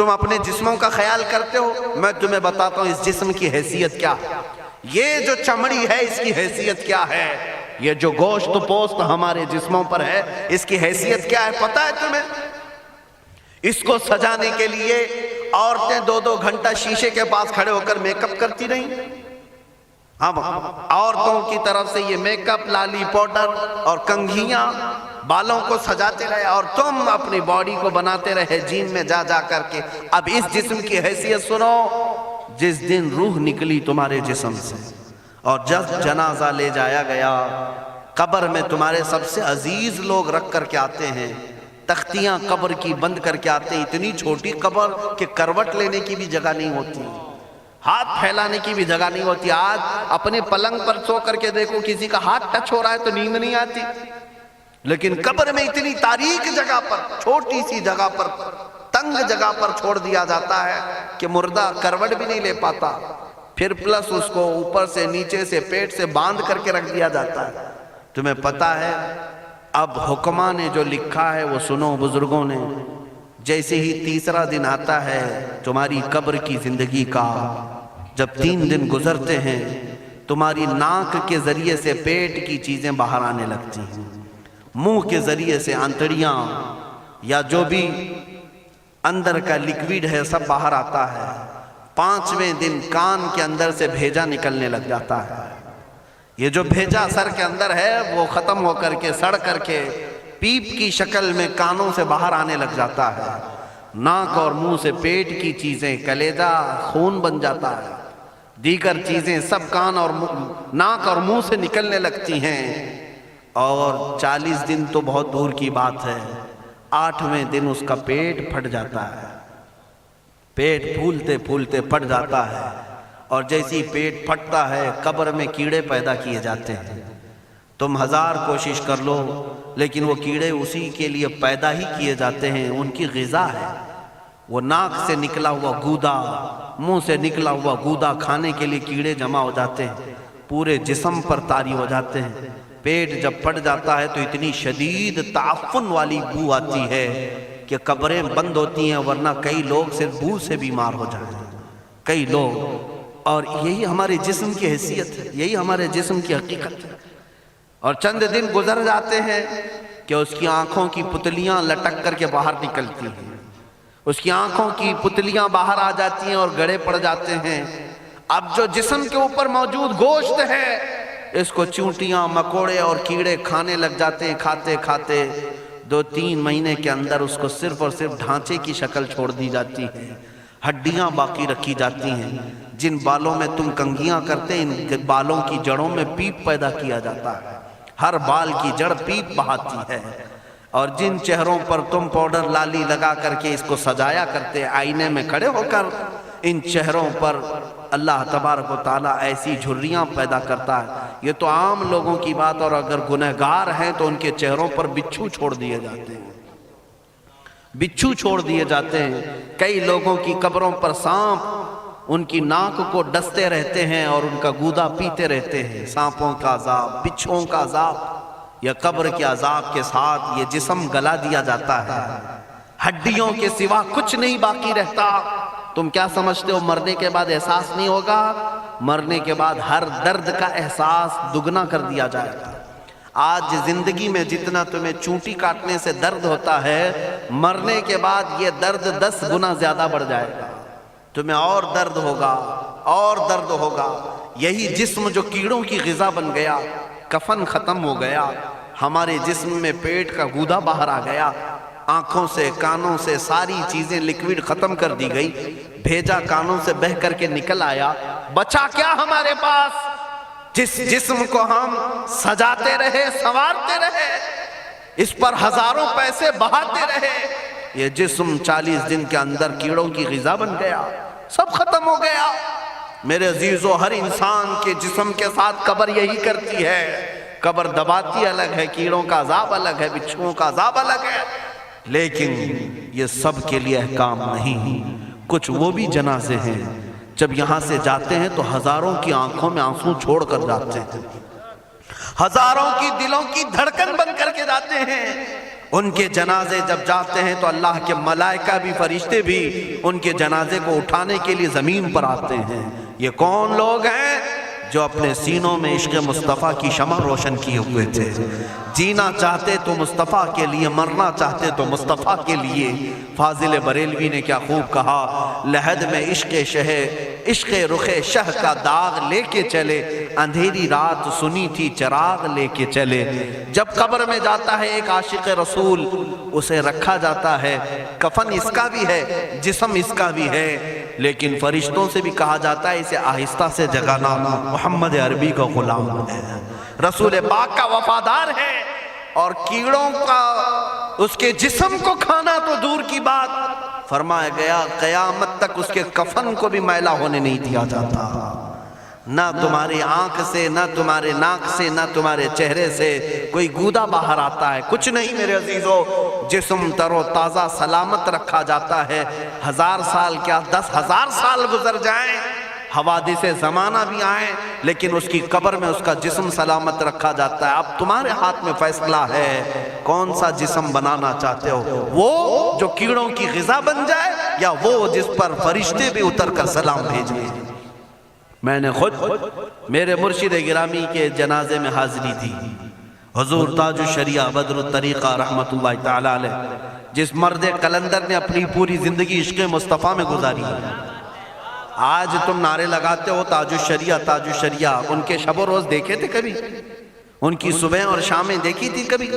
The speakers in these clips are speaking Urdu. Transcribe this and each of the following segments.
تم اپنے جسموں کا خیال کرتے ہو، میں تمہیں بتاتا ہوں اس جسم کی حیثیت کیا ہے۔ یہ جو چمڑی ہے اس کی حیثیت کیا ہے، یہ جو گوشت پوست ہمارے جسموں پر ہے اس کی حیثیت کیا ہے پتہ ہے تمہیں؟ اس کو سجانے کے لیے عورتیں 2-2 گھنٹہ شیشے کے پاس کھڑے ہو کر میک اپ کرتی رہیں۔ ہم عورتوں کی طرف سے یہ میک اپ، لالی پاؤڈر اور کنگھیاں، بالوں کو سجاتے رہے، اور تم اپنی باڈی کو بناتے رہے جیم میں جا جا کر کے۔ اب اس جسم کی حیثیت سنو، جس دن روح نکلی تمہارے جسم سے اور جب جنازہ لے جایا گیا، قبر میں تمہارے سب سے عزیز لوگ رکھ کر کے آتے ہیں، تختیاں قبر کی بند کر کے آتے ہیں، اتنی چھوٹی قبر کہ کروٹ لینے کی بھی جگہ نہیں ہوتی، ہاتھ پھیلانے کی بھی جگہ نہیں ہوتی۔ آج اپنے پلنگ پر سو کر کے دیکھو، کسی کا ہاتھ ٹچ ہو رہا ہے تو نیند نہیں آتی، لیکن قبر میں اتنی تاریک جگہ پر، چھوٹی سی جگہ پر، تنگ جگہ پر چھوڑ دیا جاتا ہے کہ مردہ کروٹ بھی نہیں لے پاتا، پھر پلس اس کو اوپر سے نیچے سے پیٹ سے باندھ کر کے رکھ دیا جاتا ہے۔ تمہیں پتا ہے اب حکماں نے جو لکھا ہے وہ سنو بزرگوں نے، جیسے ہی تیسرا دن آتا ہے تمہاری قبر کی زندگی کا، جب 3 دن گزرتے ہیں تمہاری ناک کے ذریعے سے پیٹ کی چیزیں باہر آنے لگتی ہیں، منہ کے ذریعے سے آنتڑیاں یا جو بھی اندر کا لیکویڈ ہے سب باہر آتا ہے۔ 5ویں دن کان کے اندر سے بھیجا نکلنے لگ جاتا ہے، یہ جو بھیجا سر کے اندر ہے وہ ختم ہو کر کے سڑ کر کے پیپ کی شکل میں کانوں سے باہر آنے لگ جاتا ہے، ناک اور منہ سے پیٹ کی چیزیں، کلیجہ، خون بن جاتا ہے، دیگر چیزیں سب کان اور ناک اور منہ سے نکلنے لگتی ہیں، اور 40 دن تو بہت دور کی بات ہے، 8ویں دن اس کا پیٹ پھٹ جاتا ہے، پیٹ پھولتے پھولتے پھٹ جاتا ہے، اور جیسی پیٹ پھٹتا ہے قبر میں کیڑے پیدا کیے جاتے ہیں۔ تم 1000 کوشش کر لو لیکن وہ کیڑے اسی کے لیے پیدا ہی کیے جاتے ہیں، ان کی غذا ہے۔ وہ ناک سے نکلا ہوا گودا، منہ سے نکلا ہوا گودا کھانے کے لیے کیڑے جمع ہو جاتے ہیں، پورے جسم پر طاری ہو جاتے ہیں۔ پیٹ جب پھٹ جاتا ہے تو اتنی شدید تعفن والی بو آتی ہے کہ قبریں بند ہوتی ہیں، ورنہ کئی لوگ صرف بو سے بیمار ہو جاتے ہیں، کئی لوگ۔ اور یہی ہمارے جسم کی حیثیت ہے، یہی ہمارے جسم کی حقیقت ہے۔ اور چند دن گزر جاتے ہیں کہ اس کی آنکھوں کی پتلیاں لٹک کر کے باہر نکلتی ہیں، اس کی آنکھوں کی پتلیاں باہر آ جاتی ہیں اور گڑے پڑ جاتے ہیں۔ اب جو جسم کے اوپر موجود گوشت ہے اس کو چونٹیاں، مکوڑے اور کیڑے کھانے لگ جاتے ہیں، کھاتے کھاتے 2-3 مہینے کے اندر اس کو صرف اور صرف ڈھانچے کی شکل چھوڑ دی جاتی ہے، ہڈیاں باقی رکھی جاتی ہیں۔ جن بالوں میں تم کنگھیاں کرتے ہیں ان بالوں کی جڑوں میں پیپ پیدا کیا جاتا ہے، ہر بال کی جڑ پیپ بہاتی ہے۔ اور جن چہروں پر تم پاؤڈر لالی لگا کر کے اس کو سجایا کرتے، آئینے میں کھڑے ہو کر ان چہروں پر اللہ تبارک و تعالیٰ ایسی جھریاں پیدا کرتا ہے۔ یہ تو عام لوگوں کی بات، اور اگر گنہگار ہیں تو ان کے چہروں پر بچھو چھوڑ دیے جاتے ہیں، بچھو چھوڑ دیے جاتے ہیں۔ کئی لوگوں کی قبروں پر سانپ ان کی ناک کو ڈستے رہتے ہیں اور ان کا گودا پیتے رہتے ہیں۔ سانپوں کا عذاب، بچھوؤں کا عذاب، یا قبر کے عذاب کے ساتھ یہ جسم گلا دیا جاتا ہے، ہڈیوں کے سوا کچھ نہیں باقی رہتا۔ تم کیا سمجھتے ہو مرنے کے بعد احساس نہیں ہوگا؟ مرنے کے بعد ہر درد کا احساس دگنا کر دیا جائے گا۔ آج زندگی میں جتنا تمہیں چونٹی کاٹنے سے درد ہوتا ہے، مرنے کے بعد یہ درد 10 گنا زیادہ بڑھ جائے گا، تمہیں اور درد ہوگا، اور درد ہوگا۔ یہی جسم جو کیڑوں کی غذا بن گیا، کفن ختم ہو گیا، ہمارے جسم میں پیٹ کا گودا باہر آ گیا، آنکھوں سے کانوں سے ساری چیزیں لیکویڈ ختم کر دی گئی، بھیجا کانوں سے بہہ کر کے نکل آیا، بچا کیا ہمارے پاس؟ جس جسم کو ہم سجاتے رہے، سنوارتے رہے، اس پر ہزاروں پیسے بہاتے رہے، یہ جسم 40 دن کے اندر کیڑوں کی غذا بن گیا، سب ختم ہو گیا۔ میرے عزیزو، ہر انسان کے جسم کے ساتھ قبر یہی کرتی ہے، قبر دباتی الگ ہے، کیڑوں کا عذاب الگ ہے، بچھوؤں کا عذاب الگ ہے، لیکن یہ سب کے لیے احکام نہیں۔ کچھ وہ بھی جنازے ہیں جب یہاں سے جاتے ہیں تو ہزاروں کی آنکھوں میں آنسو چھوڑ کر جاتے ہیں، ہزاروں کی دلوں کی دھڑکن بن کر کے جاتے ہیں، ان کے جنازے جب جاتے ہیں تو اللہ کے ملائکہ بھی فرشتے بھی ان کے جنازے کو اٹھانے کے لیے زمین پر آتے ہیں۔ یہ کون لوگ ہیں؟ جو اپنے سینوں میں عشق مصطفیٰ کی شمع روشن کیے ہوئے تھے، جینا چاہتے تو مصطفیٰ کے لیے، مرنا چاہتے تو مصطفیٰ کے لیے۔ فاضل بریلوی نے کیا خوب کہا، لحد میں عشق رخ شہ کا داغ لے کے چلے، اندھیری رات سنی تھی چراغ لے کے چلے۔ جب قبر میں جاتا ہے ایک عاشق رسول، اسے رکھا جاتا ہے، کفن اس کا بھی ہے، جسم اس کا بھی ہے، لیکن فرشتوں سے بھی کہا جاتا ہے اسے آہستہ سے جگانا، محمد عربی کا غلام ہے، رسول پاک کا وفادار ہے، اور کیڑوں کا اس کے جسم کو کھانا تو دور کی بات، فرمایا گیا قیامت تک اس کے کفن کو بھی میلا ہونے نہیں دیا جاتا۔ نہ تمہاری آنکھ سے، نہ تمہارے ناک سے، نہ تمہارے چہرے سے کوئی گودا باہر آتا ہے، کچھ نہیں میرے عزیزو، جسم تر و تازہ سلامت رکھا جاتا ہے۔ 1000 سال کیا 10,000 سال گزر جائیں، حوادث زمانہ بھی آئیں، لیکن اس کی قبر میں اس کا جسم سلامت رکھا جاتا ہے۔ اب تمہارے ہاتھ میں فیصلہ ہے، کون سا جسم بنانا چاہتے ہو، وہ جو کیڑوں کی غذا بن جائے، یا وہ جس پر فرشتے بھی اتر کر سلام بھیجیں۔ میں نے خود میرے مرشد گرامی کے جنازے میں حاضری دی، حضور تاج الشریعہ بدر الطریقہ رحمت اللہ تعالی علیہ، جس مرد قلندر نے اپنی پوری زندگی عشق مصطفیٰ میں گزاری ہے۔ آج تم نعرے لگاتے ہو تاج الشریعہ تاج الشریعہ، ان کے شب و روز دیکھے تھے کبھی؟ ان کی صبح اور شامیں دیکھی تھی کبھی؟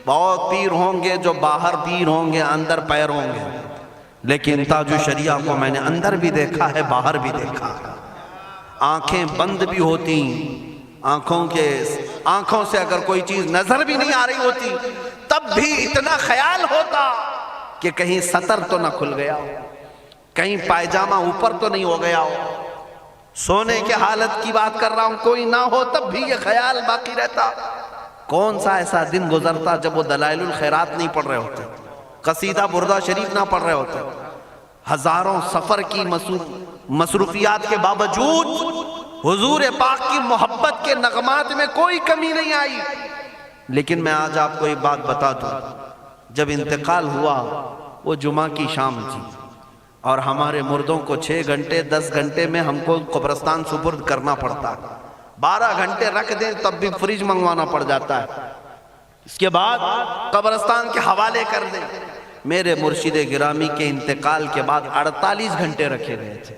بہت پیر ہوں گے جو باہر پیر ہوں گے، اندر پیر ہوں گے، لیکن تاج الشریعہ کو میں نے اندر بھی دیکھا ہے، باہر بھی دیکھا ہے۔ آنکھیں بند بھی ہوتی، آنکھوں سے اگر کوئی چیز نظر بھی نہیں آ رہی ہوتی، تب بھی اتنا خیال ہوتا کہ کہیں سطر تو نہ کھل گیا ہو، کہیں پائجامہ اوپر تو نہیں ہو گیا ہو۔ سونے کے حالت کی بات کر رہا ہوں، کوئی نہ ہو تب بھی یہ خیال باقی رہتا۔ کون سا ایسا دن گزرتا جب وہ دلائل الخیرات نہیں پڑھ رہے ہوتے، قصیدہ بردہ شریف نہ پڑھ رہے ہوتے، ہزاروں سفر کی مصروفیات کے باوجود حضور پاک کی محبت کے نغمات میں کوئی کمی نہیں آئی۔ لیکن میں آج آپ کو ایک بات بتا دوں، جب انتقال ہوا وہ جمعہ کی شام تھی، اور ہمارے مردوں کو 6 گھنٹے 10 گھنٹے میں ہم کو قبرستان سپرد کرنا پڑتا، 12 گھنٹے رکھ دیں تب بھی فریج منگوانا پڑ جاتا ہے، اس کے بعد قبرستان کے حوالے کر دیں۔ میرے مرشد گرامی کے انتقال کے بعد 48 گھنٹے رکھے گئے تھے،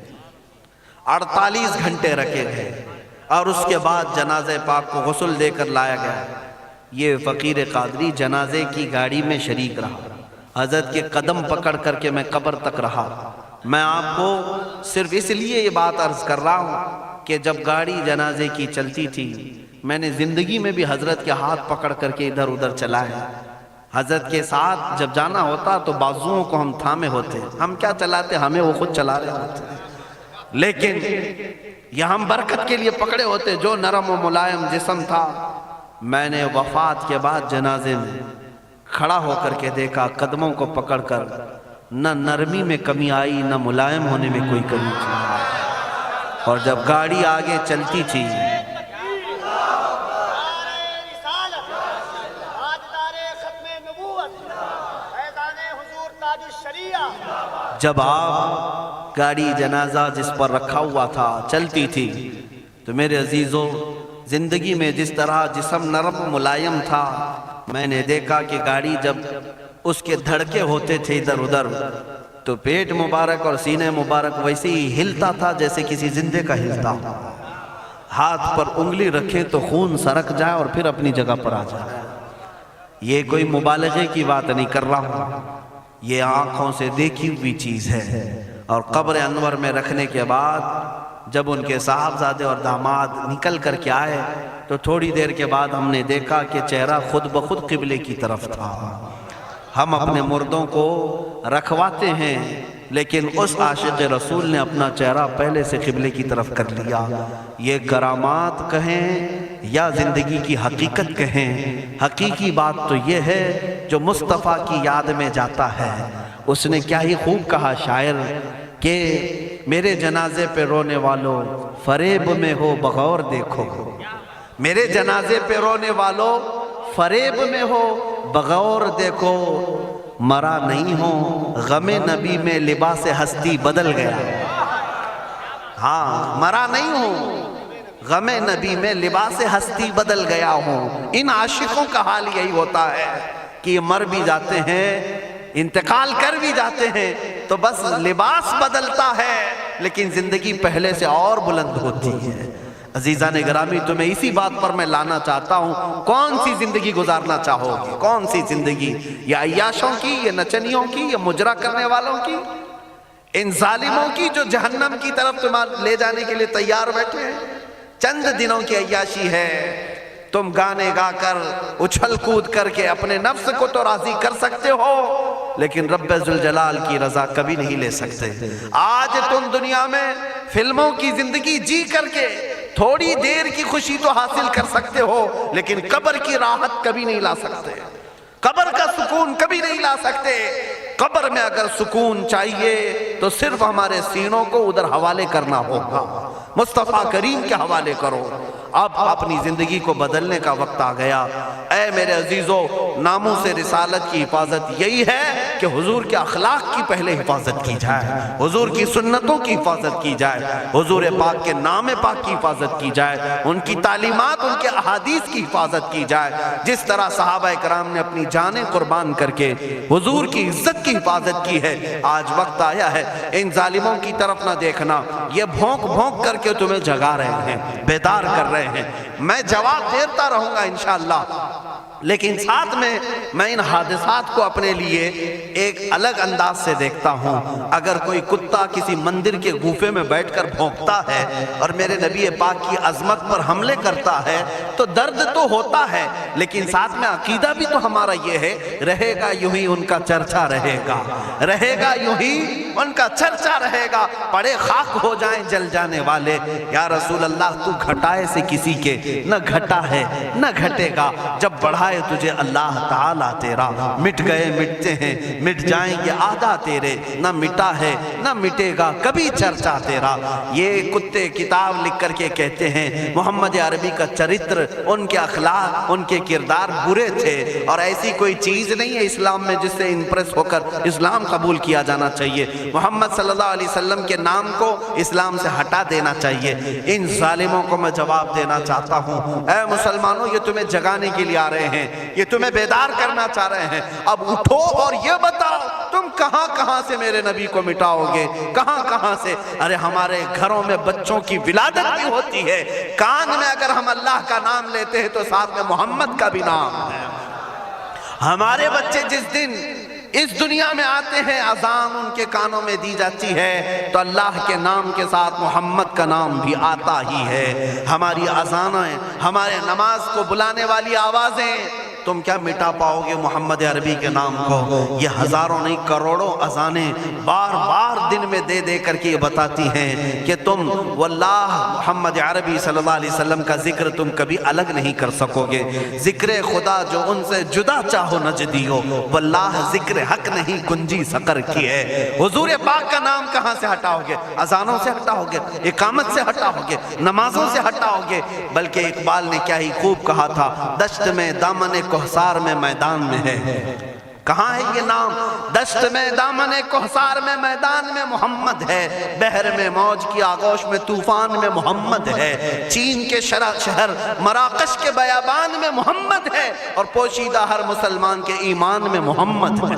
48 گھنٹے رکھے گئے، اور اس کے بعد جنازہ پاک کو غسل دے کر لایا گیا۔ یہ فقیر قادری جنازے کی گاڑی میں شریک رہا، حضرت کے قدم پکڑ کر کے میں قبر تک رہا۔ میں آپ کو صرف اس لیے یہ بات عرض کر رہا ہوں کہ جب گاڑی جنازے کی چلتی تھی، میں نے زندگی میں بھی حضرت کے ہاتھ پکڑ کر کے ادھر ادھر چلائے۔ حضرت کے ساتھ جب جانا ہوتا تو بازوؤں کو ہم تھامے ہوتے، ہم کیا چلاتے، ہمیں وہ خود چلا رہے ہوتے، لیکن یہ ہم برکت کے لیے پکڑے ہوتے۔ جو نرم و ملائم جسم تھا، میں نے وفات کے بعد جنازے میں کھڑا ہو کر کے دیکھا، قدموں کو پکڑ کر، نہ نرمی میں کمی آئی، نہ ملائم ہونے میں کوئی کمی تھی۔ اور جب گاڑی آگے چلتی تھی، جب آپ گاڑی جنازہ جس پر رکھا ہوا تھا چلتی تھی، تو میرے عزیزوں زندگی میں جس طرح جسم نرم ملائم تھا، میں نے دیکھا کہ گاڑی جب اس کے دھڑکے ہوتے تھے ادھر ادھر، تو پیٹ مبارک اور سینے مبارک ویسے ہی ہلتا تھا جیسے کسی زندے کا ہلتا۔ ہاتھ پر انگلی رکھیں تو خون سرک جائے اور پھر اپنی جگہ پر آ جائے۔ یہ کوئی مبالغے کی بات نہیں کر رہا ہوں، یہ آنکھوں سے دیکھی ہوئی چیز ہے۔ اور قبر انور میں رکھنے کے بعد جب ان کے صاحبزادے اور داماد نکل کر کے آئے، تو تھوڑی دیر کے بعد ہم نے دیکھا کہ چہرہ خود بخود قبلے کی طرف تھا۔ ہم اپنے مردوں کو رکھواتے ہیں، لیکن اس عاشق رسول نے اپنا چہرہ پہلے سے قبلے کی طرف کر لیا۔ یہ کرامات کہیں یا زندگی کی حقیقت کہیں، حقیقی بات تو یہ ہے جو مصطفیٰ کی یاد میں جاتا ہے۔ اس نے کیا ہی خوب کہا شاعر کہ میرے جنازے پہ رونے والوں فریب میں ہو بغور دیکھو، میرے جنازے پہ رونے والوں فریب میں ہو بغور دیکھو مرا نہیں ہوں، غم نبی میں لباس ہستی بدل گیا۔ ہاں مرا نہیں ہوں، غم نبی میں لباس ہستی بدل گیا ہوں۔ ان عاشقوں کا حال یہی ہوتا ہے کہ یہ مر بھی جاتے ہیں، انتقال کر بھی جاتے ہیں، تو بس لباس بدلتا ہے لیکن زندگی پہلے سے اور بلند ہوتی ہے۔ عزیزان گرامی، تمہیں اسی بات پر میں لانا چاہتا ہوں، کون سی زندگی گزارنا چاہو گے؟ کون سی زندگی؟ یا عیاشوں کی، یا نچنیوں کی، یا مجرا کرنے والوں کی، ان ظالموں کی جو جہنم کی طرف تمہیں لے جانے کے لیے تیار بیٹھے ہیں؟ چند دنوں کی عیاشی ہے، تم گانے گا کر اچھل کود کر کے اپنے نفس کو تو راضی کر سکتے ہو، لیکن رب ذوالجلال کی رضا کبھی نہیں لے سکتے۔ آج تم دنیا میں فلموں کی زندگی جی کر کے تھوڑی دیر کی خوشی تو حاصل کر سکتے ہو، لیکن قبر کی راحت کبھی نہیں لا سکتے، قبر کا سکون کبھی نہیں لا سکتے۔ قبر میں اگر سکون چاہیے تو صرف ہمارے سینوں کو ادھر حوالے کرنا ہوگا، مصطفیٰ کریم کے حوالے کرو۔ اب اپنی زندگی کو بدلنے کا وقت آ گیا۔ اے میرے عزیزو، ناموس رسالت کی حفاظت یہی ہے کہ حضور کے اخلاق کی پہلے حفاظت کی جائے، حضور کی سنتوں کی حفاظت کی جائے، حضور پاک کے نام پاک کی حفاظت کی جائے، ان کی تعلیمات، ان کے احادیث کی حفاظت کی جائے۔ جس طرح صحابہ کرام نے اپنی جانیں قربان کر کے حضور کی عزت کی حفاظت کی ہے، آج وقت آیا ہے ان ظالموں کی طرف نہ دیکھنا۔ یہ بھونک بھونک کر کے تمہیں جگا رہے ہیں، بیدار کر رہے ہیں۔ میں جواب دیتا رہوں گا انشاءاللہ، لیکن ساتھ میں ان حادثات کو اپنے لیے ایک الگ انداز سے دیکھتا ہوں۔ اگر کوئی کتا کسی مندر کے گوفے میں بیٹھ کر بھونکتا ہے اور میرے نبی پاک کی عظمت پر حملے کرتا ہے تو درد تو ہوتا ہے، لیکن ساتھ میں عقیدہ بھی تو ہمارا یہ ہے، رہے گا یوں ہی ان کا چرچا رہے گا، رہے گا یوں ہی ان کا چرچا رہے گا، پڑے خاک ہو جائیں جل جانے والے۔ یا رسول اللہ، تو گھٹائے سے کسی کے نہ گھٹا ہے نہ گھٹے گا، جب بڑھائے تجھے اللہ تعالیٰ تیرا، مٹ گئے مٹتے ہیں مٹ جائیں گے آدھا تیرے، نہ مٹا ہے نہ مٹے گا کبھی چرچا تیرا۔ یہ کتے کتاب لکھ کر کے کہتے ہیں محمد عربی کا چرتر، ان کے اخلاق، ان کے کردار برے تھے، اور ایسی کوئی چیز نہیں ہے اسلام میں جس سے امپریس ہو کر اسلام قبول کیا جانا چاہیے۔ محمد صلی اللہ علیہ وسلم کے نام کو اسلام سے ہٹا دینا چاہیے۔ ان ظالموں کو میں جواب دینا چاہتا ہوں، اے مسلمانوں، یہ تمہیں جگانے کے لیے آ رہے ہیں، یہ تمہیں بیدار کرنا چاہ رہے ہیں۔ اب اٹھو اور یہ بتاؤ تم کہاں کہاں سے میرے نبی کو مٹاؤ گے، کہاں کہاں سے؟ ارے ہمارے گھروں میں بچوں کی ولادت بھی ہوتی ہے، کان میں اگر ہم اللہ کا نام لیتے ہیں تو ساتھ میں محمد کا بھی نام ہے۔ ہمارے بچے جس دن اس دنیا میں آتے ہیں، اذان ان کے کانوں میں دی جاتی ہے تو اللہ کے نام کے ساتھ محمد کا نام بھی آتا ہی ہے۔ ہماری اذانیں، ہمارے نماز کو بلانے والی آوازیں، تم کیا مٹا پاؤ گے محمد عربی کے نام کو؟ یہ ہزاروں نہیں کروڑوں اذانیں بار بار دن میں دے دے کر کے یہ بتاتی ہیں کہ تم واللہ محمد عربی صلی اللہ علیہ وسلم کا ذکر تم کبھی الگ نہیں کر سکو گے۔ ذکر خدا جو ان سے جدا چاہو نجدیو، واللہ ذکر حق نہیں گنجی سقر کی ہے۔ حضور پاک کا نام کہاں سے ہٹاؤ گے؟ اذانوں سے ہٹاؤ گے، اقامت سے ہٹاؤ گے، نمازوں سے ہٹاؤ گے؟ بلکہ اقبال نے کیا ہی خوب کہا تھا، دشت میں دامن کوہسار میں میدان میں ہے۔ کہاں ہے یہ نام؟ دشت میں دامن کوہسار میں میدان میں محمد ہے، بحر میں موج کی آغوش میں طوفان میں محمد ہے، چین کے شہر مراکش کے بیابان میں محمد ہے، اور پوشیدہ ہر مسلمان کے ایمان میں محمد ہے۔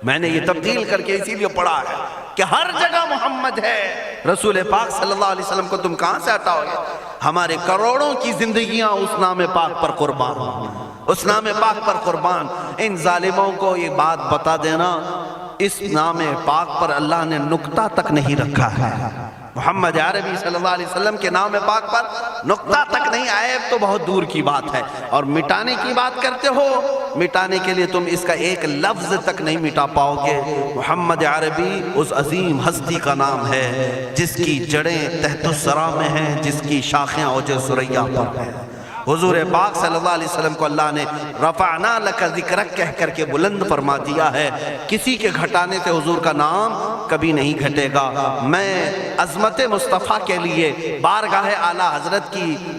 میں نے یہ تبدیل کر کے اسی لیے پڑھا ہے کہ ہر جگہ محمد ہے۔ رسول پاک صلی اللہ علیہ وسلم کو تم کہاں سے ہٹاؤ گے؟ ہمارے کروڑوں کی زندگیاں اس نام پاک پر قربان، اس نام پاک پر قربان۔ ان ظالموں کو یہ بات بتا دینا، اس نام پاک پر اللہ نے نقطہ تک نہیں رکھا ہے۔ محمد عربی صلی اللہ علیہ وسلم کے نام پاک پر نقطہ تک نہیں، عیب تو بہت دور کی بات ہے۔ اور مٹانے کی بات کرتے ہو، مٹانے کے لیے تم اس کا ایک لفظ تک نہیں مٹا پاؤ گے۔ محمد عربی اس عظیم ہستی کا نام ہے جس کی جڑیں تحت الثری میں ہیں، جس کی شاخیں اوج ثریا پر ہیں۔ حضور پاک صلی اللہ علیہ وسلم کو اللہ نے رفعنا لک ذکرک کہہ کر کے بلند فرما دیا ہے. کسی کے گھٹانے سے حضور کا نام کبھی نہیں گھٹے گا. میں عظمت مصطفیٰ کے لیے بارگاہ اعلیٰ حضرت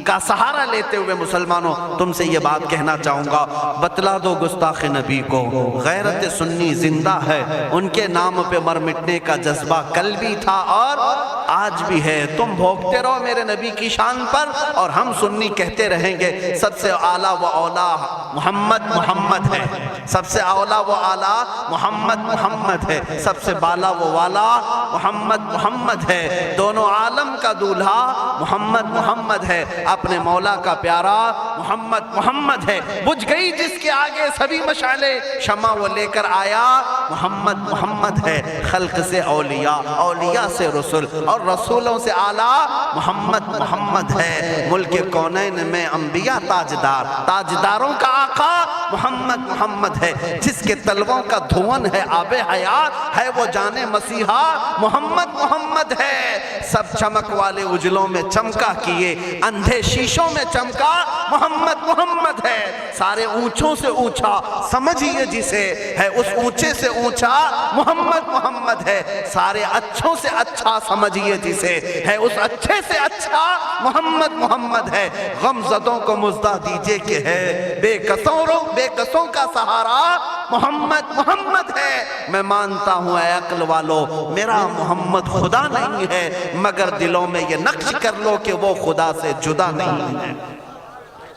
کا سہارا لیتے ہوئے مسلمانوں تم سے یہ بات کہنا چاہوں گا، بتلا دو گستاخ نبی کو غیرت سنی زندہ ہے، ان کے نام پہ مر مٹنے کا جذبہ کل بھی تھا اور آج بھی ہے. تم بھوکتے رہو میرے نبی کی شان پر اور ہم سنی کہتے رہیں گے سب سے اعلیٰ و اولا محمد ہے، سب سے اولا و اعلیٰ محمد ہے، سب سے بالا و والا محمد ہے. دونوں عالم کا دولہا محمد ہے، اپنے مولا کا پیارا محمد ہے. بجھ گئی جس کے آگے سبھی مشعلیں، شمع وہ لے کر آیا محمد ہے. خلق سے اولیاء سے رسول اور رسولوں سے اعلیٰ محمد ہے. ملک کونین میں انبیاء تاجداروں کا آقا محمد ہے. جس کے تلووں کا دھون ہے آب حیات ہے وہ جانے مسیحا محمد ہے. سب چمک والے اجلوں میں چمکا کیے اندھے شیشوں میں چمکا محمد ہے. سارے اونچوں سے اونچا سمجھیے جسے ہے اس اونچے سے اونچا محمد ہے. سارے اچھوں سے اچھا سمجھیے جسے ہے اس اچھے سے اچھا محمد ہے. غم زدوں کو مزدہ دیجئے کہ ہے بے قصوں کا سہارا محمد ہے. میں مانتا ہوں اے عقل والو میرا محمد خدا نہیں ہے، مگر دلوں میں یہ نقش کر لو کہ وہ خدا سے جدا نہیں ہے.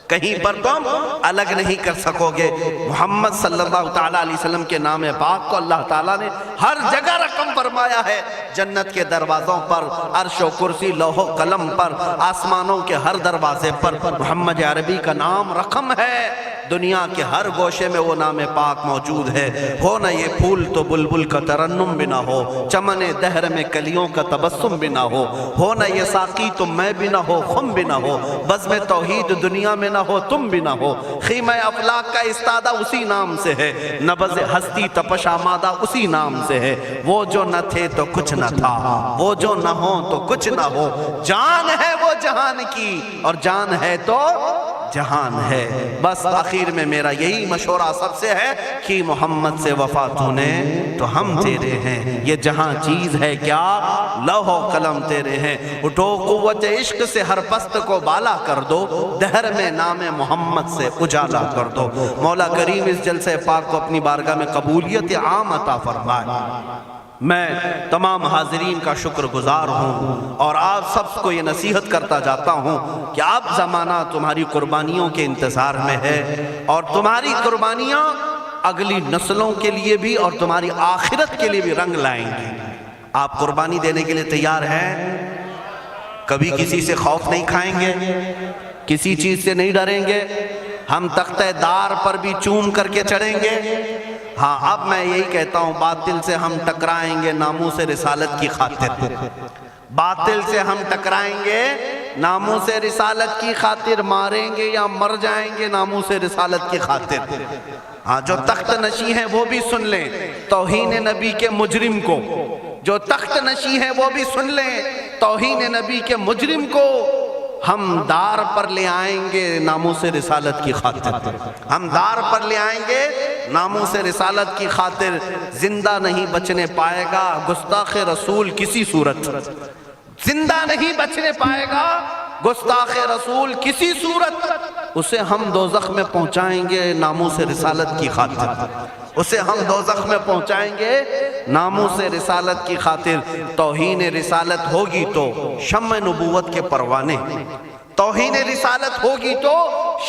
کہیں پر تم الگ نہیں کر سکو گے. محمد صلی اللہ تعالیٰ علیہ وسلم کے نام پاک کو اللہ تعالیٰ نے ہر جگہ رقم فرمایا ہے. جنت کے دروازوں پر، عرش و کرسی، لوح و قلم پر، آسمانوں کے ہر دروازے پر محمد عربی کا نام رقم ہے. دنیا کے ہر گوشے میں وہ نام پاک موجود ہے. ہو نہ یہ پھول تو بلبل کا ترنم بھی نہ ہو، چمن دہر میں کلیوں کا تبسم بھی نہ ہو نہ یہ ساقی تو میں بھی نہ ہو، خم بھی نہ ہو، بزم توحید دنیا میں نہ ہو، تم بھی نہ ہو. خیمہ افلاک کا استادہ اسی نام سے ہے، نبض ہستی تپش آمادہ اسی نام سے ہے. وہ جو نہ تھے تو کچھ نہ تھا، وہ جو نہ ہو تو کچھ نہ ہو. جان ہے وہ جہان کی اور جان ہے تو جہان ہے. بس آخر میں میرا یہی مشورہ سب سے ہے کہ محمد سے وفا تو نے تو ہم تیرے ہیں. یہ جہاں چیز ہے کیا لوح و قلم تیرے ہیں. اٹھو قوت عشق سے ہر پست کو بالا کر دو، دہر میں نام محمد سے اجالا کر دو. مولا کریم اس جلسہ پاک کو اپنی بارگاہ میں قبولیت عام عطا فرمائے. میں تمام حاضرین کا شکر گزار ہوں اور آپ سب کو یہ نصیحت کرتا جاتا ہوں کہ اب زمانہ تمہاری قربانیوں کے انتظار میں ہے اور تمہاری قربانیاں اگلی نسلوں کے لیے بھی اور تمہاری آخرت کے لیے بھی رنگ لائیں گی. آپ قربانی دینے کے لیے تیار ہیں؟ کبھی کسی سے خوف نہیں کھائیں گے، کسی چیز سے نہیں ڈریں گے، ہم تختہ دار پر بھی چوم کر کے چڑھیں گے. ہاں اب میں یہی کہتا ہوں باطل سے ہم ٹکرائیں گے ناموس رسالت کی خاطر. باطل سے ہم ٹکرائیں گے ناموس رسالت کی خاطر، ماریں گے یا مر جائیں گے ناموس رسالت کی خاطر. ہاں جو تخت نشی ہیں وہ بھی سن لیں توہین نبی کے مجرم کو، جو تخت نشی ہیں وہ بھی سن لیں توہین نبی کے مجرم کو ہم دار پر لے آئیں گے ناموس رسالت کی خاطر. ہم دار پر لے آئیں گے ناموس رسالت کی خاطر. زندہ نہیں بچنے پائے گا گستاخ رسول کسی صورت، زندہ نہیں بچنے پائے گا گستاخ رسول کسی صورت. اسے ہم دوزخ میں پہنچائیں گے ناموس رسالت کی خاطر، اسے ہم دوزخ میں پہنچائیں گے ناموس رسالت کی خاطر. توہین رسالت ہوگی تو شمع نبوت کے پروانے، توہین رسالت ہوگی تو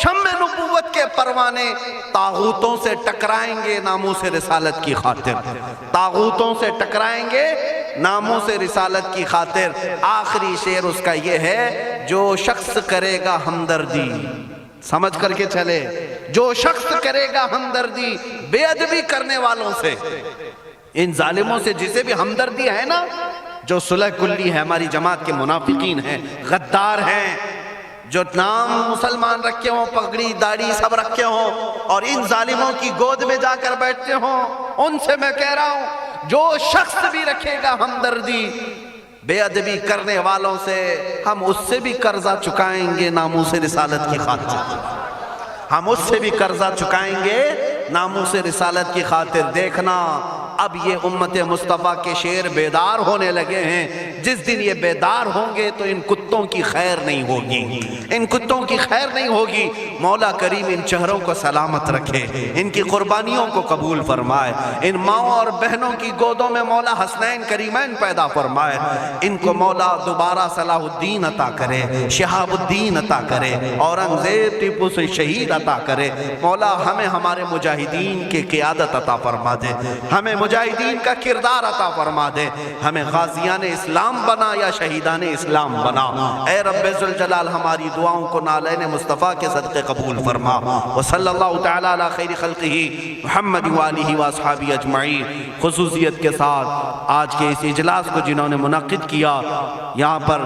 شمع نبوت کے پروانے. طاغوتوں سے ٹکرائیں گے ناموس رسالت کی خاطر، طاغوتوں سے ٹکرائیں گے ناموس رسالت کی خاطر. آخری شعر اس کا یہ ہے جو شخص کرے گا ہمدردی، سمجھ کر کے چلے، جو شخص کرے گا ہمدردی بے ادبی کرنے والوں سے، ان ظالموں سے جسے بھی ہمدردی ہے نا، جو صلح کلی ہے ہماری جماعت کے منافقین ہیں، غدار ہیں، جو نام مسلمان رکھے ہوں، پگڑی داڑھی سب رکھے ہوں اور ان ظالموں کی گود میں جا کر بیٹھتے ہوں، ان سے میں کہہ رہا ہوں جو شخص بھی رکھے گا ہمدردی بے ادبی کرنے والوں سے ہم اس سے بھی قرضہ چکائیں گے ناموس رسالت کی خاطر، ہم اس سے بھی قرضہ چکائیں گے ناموس رسالت کی خاطر۔ دیکھنا اب یہ امت مصطفیٰ کے شیر بیدار ہونے لگے ہیں، جس دن یہ بیدار ہوں گے تو ان کتوں کی خیر نہیں ہوگی، ان کتوں کی خیر نہیں ہوگی۔ مولا کریم ان چہروں کو سلامت رکھے، ان کی قربانیوں کو قبول فرمائے، ان ماؤں اور بہنوں کی گودوں میں مولا حسنین کریمین پیدا فرمائے، ان کو مولا دوبارہ صلاح الدین عطا کرے، شہاب الدین عطا کرے، اورنگزیب ٹیپو سے شہید عطا کرے۔ مولا ہمیں ہمارے مجاہدین کی قیادت عطا فرما دے، ہمیں مجاہدین کا کردار عطا فرما دے، ہمیں غازیان اسلام بنا یا شہیدان اسلام بنا۔ اے رب ذوالجلال ہماری دعاؤں کو نالین مصطفیٰ کے صدقے قبول فرما۔ وصلی اللہ تعالی علی خیر خلقہ محمد وآلہ واصحابہ اجمعین۔ خصوصیت کے ساتھ آج کے اس اجلاس کو جنہوں نے منعقد کیا، یہاں پر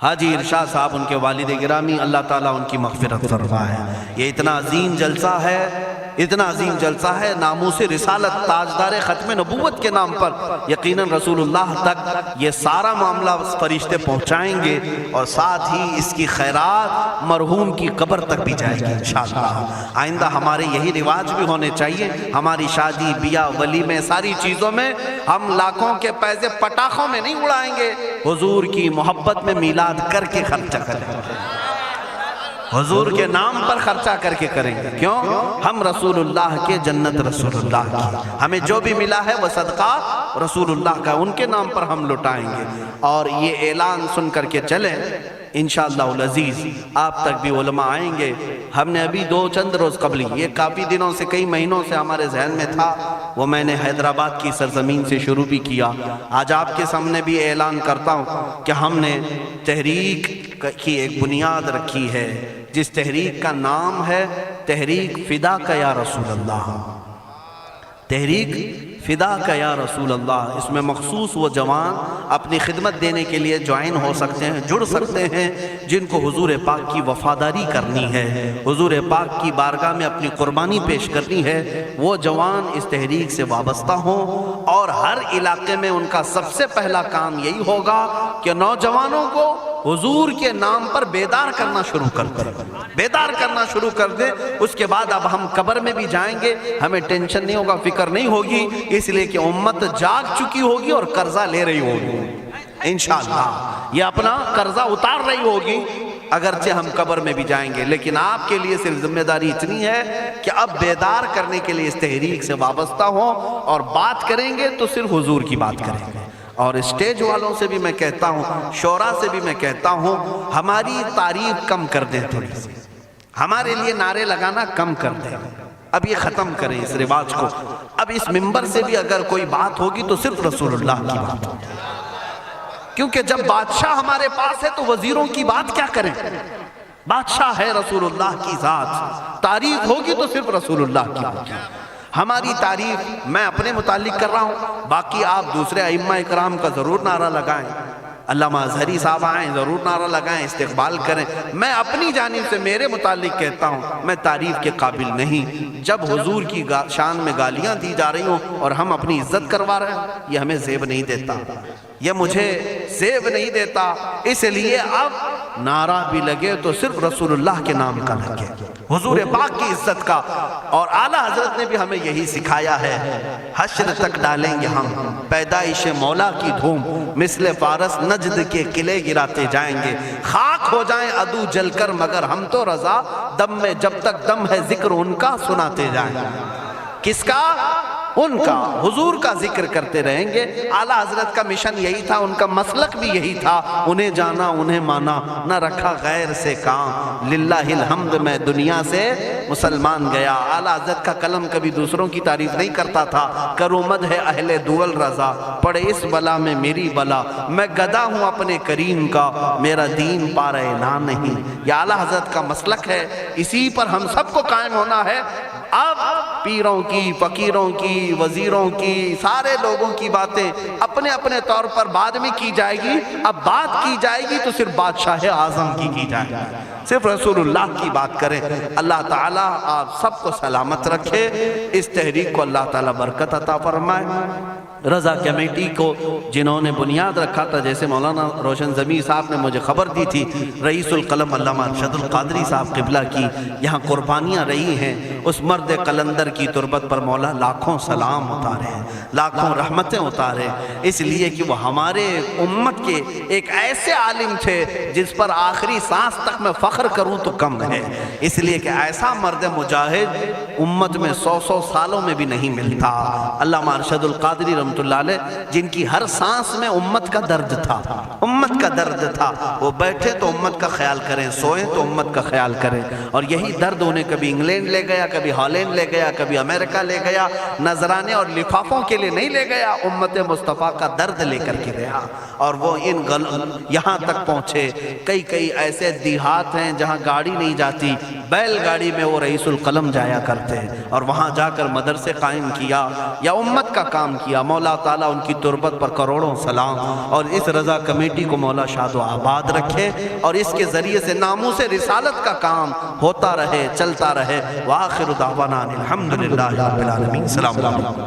حاجی ارشاد صاحب ان کے والد گرامی، اللہ تعالیٰ ان کی مغفرت فرمائے۔ یہ اتنا عظیم جلسہ ہے، اتنا عظیم جلسہ ہے، ناموس رسالت تاجدار ختم نبوت کے نام پر یقیناً رسول اللہ تک یہ سارا معاملہ فرشتے پہنچائیں گے، اور ساتھ ہی اس کی خیرات مرحوم کی قبر تک بھی جائے گی انشاءاللہ۔ آئندہ ہمارے یہی رواج بھی ہونے چاہیے، ہماری شادی بیاہ ولیمے ساری چیزوں میں ہم لاکھوں کے پیسے پٹاخوں میں نہیں اڑائیں گے، حضور کی محبت میں میلاد کر کے خرچہ کریں گے، حضور کے نام پر خرچہ کر کے کریں گے۔ کیوں؟ ہم رسول اللہ کے، جنت رسول اللہ کی، ہمیں جو بھی ملا ہے وہ صدقہ رسول اللہ کا، ان کے نام پر ہم لٹائیں گے۔ اور یہ اعلان سن کر کے چلیں انشاءاللہ العزیز، آپ تک بھی علماء آئیں گے۔ ہم نے ابھی چند روز قبل، یہ کافی دنوں سے، کئی مہینوں سے ہمارے ذہن میں تھا، وہ میں نے حیدرآباد کی سرزمین سے شروع بھی کیا۔ آج آپ کے سامنے بھی اعلان کرتا ہوں کہ ہم نے تحریک کی ایک بنیاد رکھی ہے، جس تحریک کا نام ہے تحریک فدا کا یا رسول اللہ، تحریک فدا کا یا رسول اللہ۔ اس میں مخصوص وہ جوان اپنی خدمت دینے کے لیے جوائن ہو سکتے ہیں، جڑ سکتے ہیں، جن کو حضور پاک کی وفاداری کرنی ہے، حضور پاک کی بارگاہ میں اپنی قربانی پیش کرنی ہے۔ وہ جوان اس تحریک سے وابستہ ہوں، اور ہر علاقے میں ان کا سب سے پہلا کام یہی ہوگا کہ نوجوانوں کو حضور کے نام پر بیدار کرنا شروع کر دیں، بیدار کرنا شروع کر دیں۔ اس کے بعد اب ہم قبر میں بھی جائیں گے، ہمیں ٹینشن نہیں ہوگا، فکر نہیں ہوگی، اس لیے کہ امت جاگ چکی ہوگی اور قرضہ لے رہی ہوگی انشاءاللہ، یہ اپنا قرضہ اتار رہی ہوگی، اگرچہ ہم قبر میں بھی جائیں گے۔ لیکن آپ کے لیے صرف ذمہ داری اتنی ہے کہ اب بیدار کرنے کے لیے اس تحریک سے وابستہ ہوں، اور بات کریں گے تو صرف حضور کی بات کریں گے۔ اور اسٹیج والوں سے بھی میں کہتا ہوں، شورا سے بھی میں کہتا ہوں، ہماری تعریف کم کر دیں، تھوڑی سی ہمارے لیے نعرے لگانا کم کر دیں، اب یہ ختم کریں اس رواج کو۔ اب اس منبر سے بھی اگر کوئی بات ہوگی تو صرف رسول اللہ کی بات ہوگی، کیونکہ جب بادشاہ ہمارے پاس ہے تو وزیروں کی بات کیا کریں، بادشاہ ہے رسول اللہ کی ذات، تعریف ہوگی تو صرف رسول اللہ کی ہوگی۔ ہماری تعریف میں اپنے متعلق کر رہا ہوں، باقی آپ دوسرے ائمہ اکرام کا ضرور نعرہ لگائیں، علامہ اظہری صاحب آئیں ضرور نعرہ لگائیں، استقبال کریں۔ میں اپنی جانب سے میرے متعلق کہتا ہوں، میں تعریف کے قابل نہیں۔ جب حضور کی شان میں گالیاں دی جا رہی ہوں اور ہم اپنی عزت کروا رہے ہیں، یہ ہمیں زیب نہیں دیتا، یہ مجھے زیب نہیں دیتا۔ اس لیے اب نعرہ بھی لگے تو صرف رسول اللہ کے نام کا لگے، حضور پاک کی عزت کا۔ اور اعلیٰ حضرت نے بھی ہمیں یہی سکھایا ہے، حشر تک ڈالیں گے ہم پیدائش مولا کی دھوم، مثل فارس نجد کے قلعے گراتے جائیں گے، خاک ہو جائیں عدو جل کر مگر ہم تو رضا، دم میں جب تک دم ہے ذکر ان کا سناتے جائیں گے۔ کس کا؟ ان کا، حضور کا ذکر کرتے رہیں گے۔ اعلیٰ حضرت کا مشن یہی تھا، ان کا مسلک بھی یہی تھا، انہیں جانا انہیں مانا، نہ رکھا غیر سے کام، للہ الحمد میں دنیا سے مسلمان گیا۔ اعلیٰ حضرت کا قلم کبھی دوسروں کی تعریف نہیں کرتا تھا، کرو مدح ہے اہل دول رضا، پڑے اس بلا میں میری بلا، میں گدا ہوں اپنے کریم کا، میرا دین پارہ نہ نہیں۔ یہ اعلیٰ حضرت کا مسلک ہے، اسی پر ہم سب کو قائم ہونا ہے۔ اب پیروں کی، فقیروں کی، وزیروں کی، سارے لوگوں کی باتیں اپنے اپنے طور پر بعد میں کی جائے گی، اب بات کی جائے گی تو صرف بادشاہ اعظم کی جائے گی، صرف رسول اللہ کی بات کریں۔ اللہ تعالیٰ آپ سب کو سلامت رکھے، اس تحریک کو اللہ تعالیٰ برکت عطا فرمائے۔ رضا کمیٹی کو جنہوں نے بنیاد رکھا تھا، جیسے مولانا روشن زمیں صاحب نے مجھے خبر دی تھی، رئیس القلم علامہ ارشد القادری صاحب قبلہ کی یہاں قربانیاں رہی ہیں، اس مرد قلندر کی تربت پر مولا لاکھوں سلام اتارے ہیں، لاکھوں رحمتیں اتارے، اس لیے کہ وہ ہمارے امت کے ایک ایسے عالم تھے جس پر آخری سانس تک میں فخر کروں تو کم ہے، اس لیے کہ ایسا مرد مجاہد امت میں 100 سالوں میں بھی نہیں ملتا۔ علامہ ارشد القادری رحمۃ اللہ علیہ، جن کی ہر سانس میں امت کا درد تھا، امت کا درد تھا، وہ بیٹھے تو امت کا خیال کریں، سوئیں تو امت کا خیال کریں، اور یہی درد انہیں کبھی انگلینڈ لے گیا، کبھی ہالینڈ لے گیا، کبھی امریکہ لے گیا، نذرانے اور لفافوں کے لیے نہیں لے گیا، امت مصطفیٰ کا درد لے کر کے گیا، اور وہ یہاں تک پہنچے۔ کئی ایسے دیہات ہیں جہاں گاڑی نہیں جاتی، بیل گاڑی میں وہ رئیس القلم جایا کرتے ہیں، اور وہاں جا کر مدرسے قائم کیا یا امت کا کام کیا۔ مولا تعالیٰ ان کی تربت پر کروڑوں سلام، اور اس رضا کمیٹی کو مولا شاد و آباد رکھے، اور اس کے ذریعے سے ناموس رسالت کا کام ہوتا رہے، چلتا رہے۔ وآخر دعوانا الحمدللہ رب العالمین۔ السلام علیکم۔